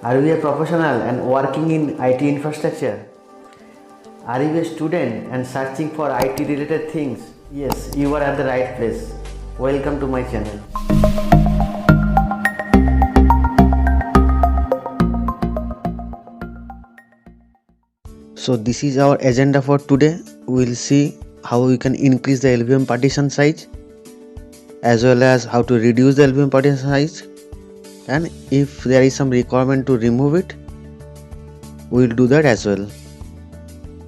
Are you a professional and working in IT infrastructure? Are you a student and searching for IT related things? Yes, you are at the right place. Welcome to my channel. So this is our agenda for today. We will see how we can increase the LVM partition size as well as how to reduce the LVM partition size, and if there is some requirement to remove it, we will do that as well.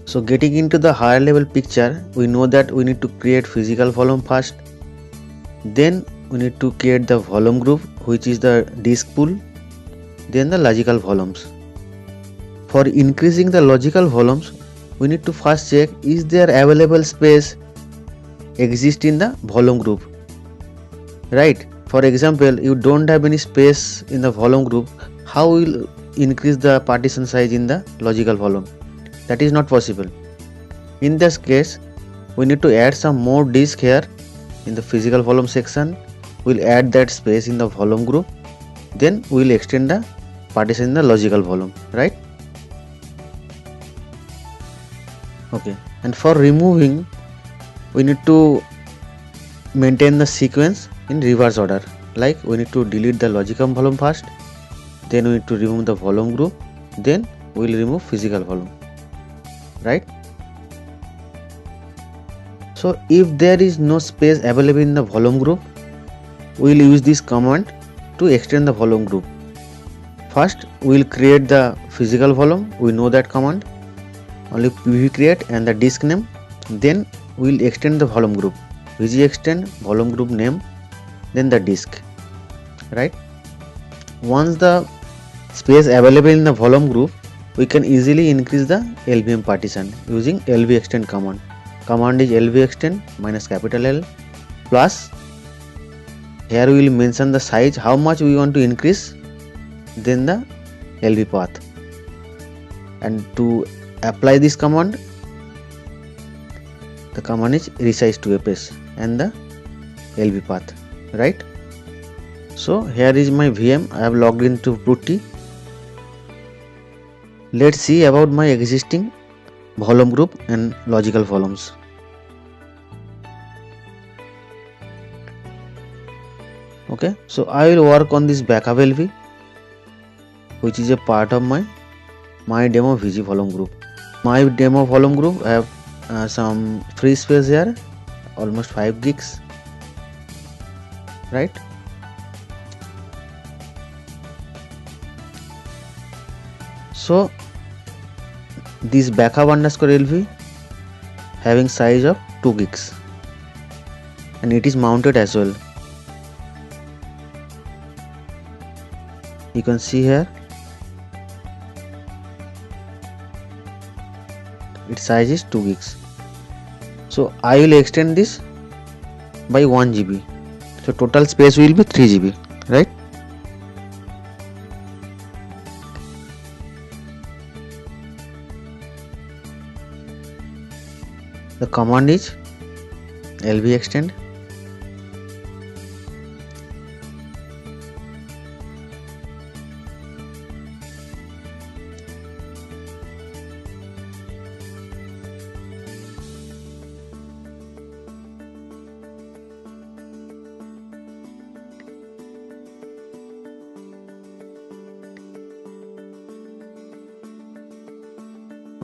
So getting into the higher level picture, we know that we need to create physical volume first. Then we need to create the volume group, which is the disk pool, then the logical volumes. For increasing the logical volumes, we need to first check is there available space exist in the volume group, right? For example, you don't have any space in the volume group, how will increase the partition size in the logical volume? That is not possible. In this case, we need to add some more disk here in the physical volume section. We'll add that space in the volume group, then we'll extend the partition in the logical volume, right? Okay, and for removing, we need to maintain the sequence in reverse order. Like we need to delete the logical volume first, then we need to remove the volume group, then we will remove physical volume, right? So if there is no space available in the volume group, we will use this command to extend the volume group. First we will create the physical volume, we know that command, only pv create and the disk name, then we will extend the volume group, vg extend volume group name, then the disk, right? Once the space available in the volume group, we can easily increase the LVM partition using lv extend command. Command is lv extend minus capital L plus, here we will mention the size how much we want to increase, then the lv path, and to apply this command, the command is resize to fs and the lv path, right? So here is my VM, I have logged into PuTTY. Let's see about my existing volume group and logical volumes. Okay, so I will work on this backup LV, which is a part of my demo VG volume group. My demo volume group, I have some free space here, almost 5 gigs, right? So this backup underscore LV having size of 2 gigs and it is mounted as well. You can see here its size is 2 gigs. So I will extend this by 1 GB. So total space will be 3 GB, right? The command is lv extend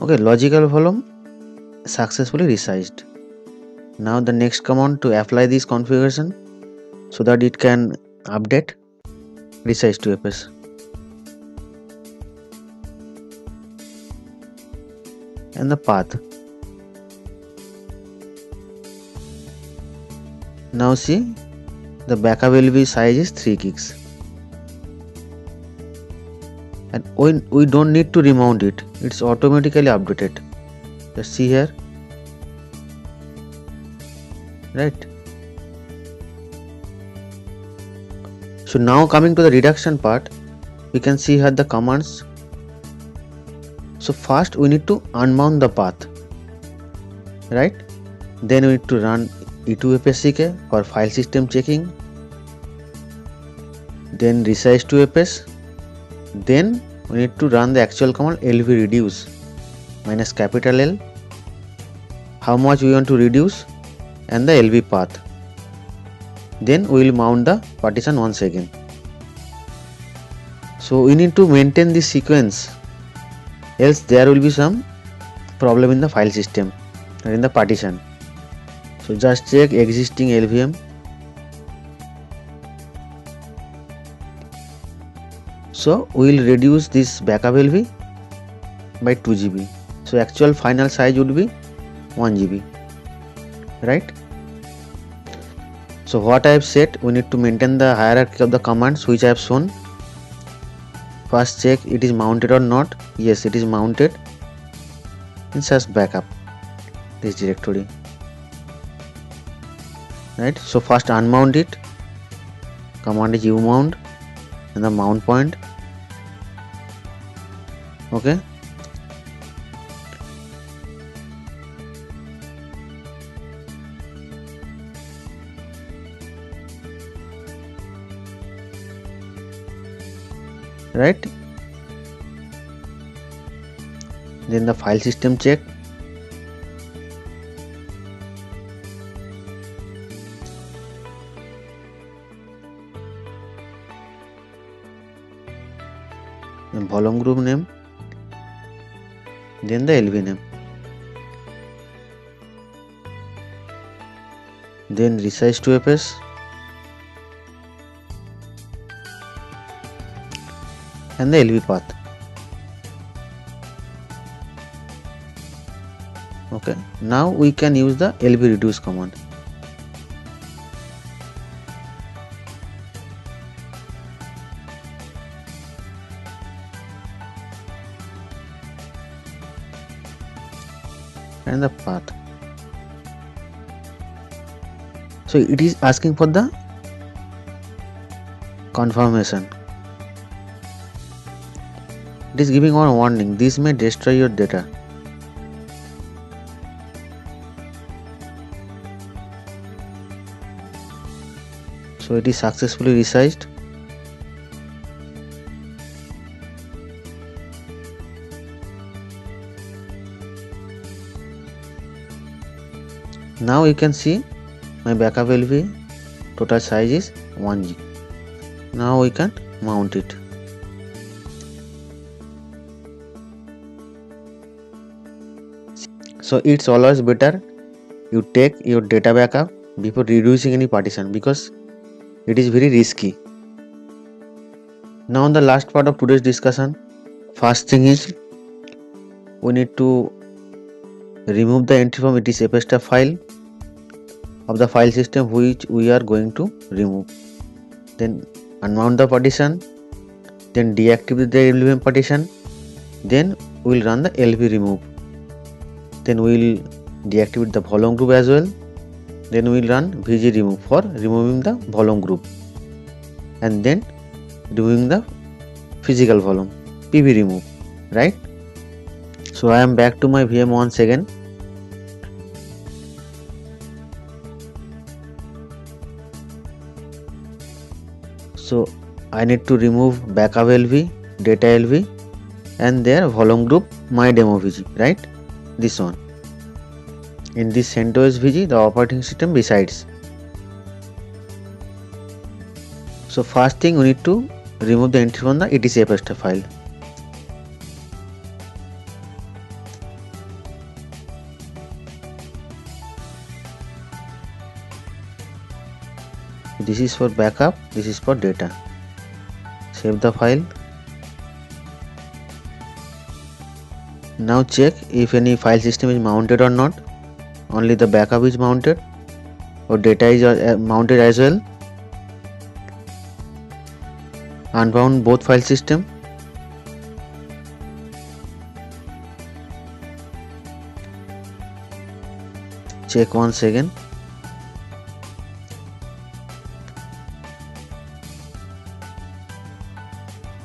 okay, logical volume successfully resized. Now the next command to apply this configuration so that it can update resize to fs. And the path. Now see the backup LV size is 3 gigs. And we don't need to remount it, it's automatically updated. Just see here, right? So now coming to the reduction part, we can see here the commands. So first we need to unmount the path, right? Then we need to run e2fsck for file system checking, then resize to fs, then we need to run the actual command lv reduce minus capital L, how much we want to reduce and the lv path. Then we will mount the partition once again. So we need to maintain this sequence, else there will be some problem in the file system or in the partition. So just check existing LVM. So we will reduce this backup LV by 2 GB. So actual final size would be 1 GB, right? So what I have said, we need to maintain the hierarchy of the commands which I have shown. First check it is mounted or not. Yes, it is mounted. Insert backup this directory, right? So first unmount it. Command is umount and the mount point. Okay. Right. Then the file system check. Then volume group name. Then the LV name. Then resize to FS. And the LV path. Okay, now we can use the LV reduce command. And the path. So it is asking for the confirmation. It is giving one warning, this may destroy your data. So it is successfully resized. Now you can see my backup LV total size is 1 GB. Now we can mount it. So it's always better you take your data backup before reducing any partition because it is very risky. Now on the last part of today's discussion, first thing is we need to remove the entry from etc file of the file system which we are going to remove. Then unmount the partition, then deactivate the LVM partition, then we will run the LV remove. Then we will deactivate the volume group as well. Then we will run VG remove for removing the volume group and then removing the physical volume PV remove, right? So I am back to my VM once again. So I need to remove backup LV, data LV and their volume group my demo VG, right? This one. In this CentOS VG, the operating system resides. So first thing we need to remove the entry from the etc file. This is for backup, this is for data. Save the file. Now check if any file system is mounted or not. Only the backup is mounted or data is mounted as well. Unbound both file system. Check once again.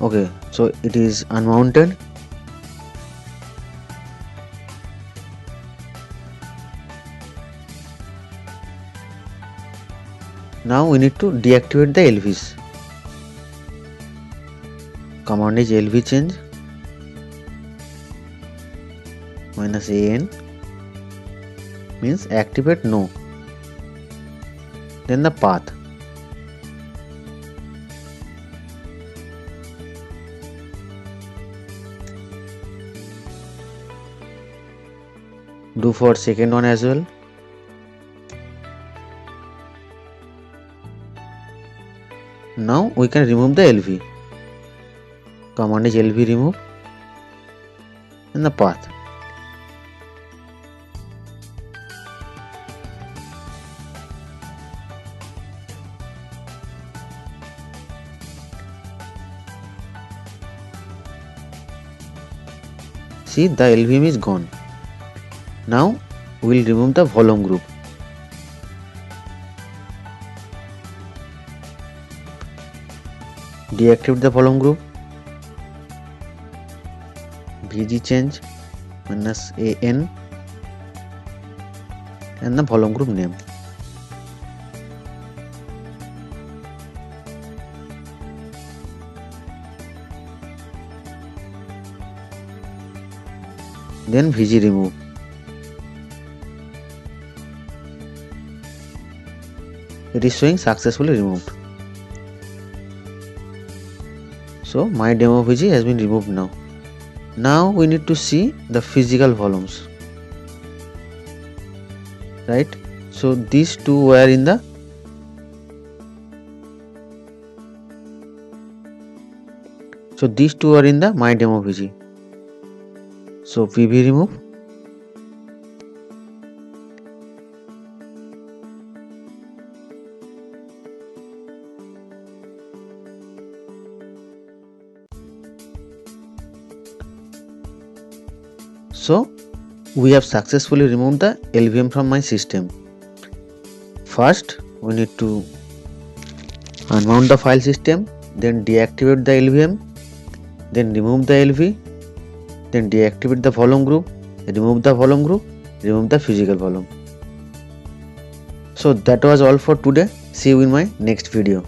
Okay, so it is unmounted. Now we need to deactivate the LVs. Command is LV change minus an means activate no. Then the path. Do for second one as well. Now we can remove the LV. Command is LV remove and the path. See, the LVM is gone. Now we will remove the volume group. Deactivate the volume group. VG change minus an and the volume group name. Then VG remove. It is showing successfully removed. So my demo VG has been removed now. Now we need to see the physical volumes, right? So these two were in the my demo VG. So VB remove. So we have successfully removed the LVM from my system. First we need to unmount the file system, then deactivate the LVM, then remove the LV, then deactivate the volume group, remove the volume group, remove the physical volume. So that was all for today. See you in my next video.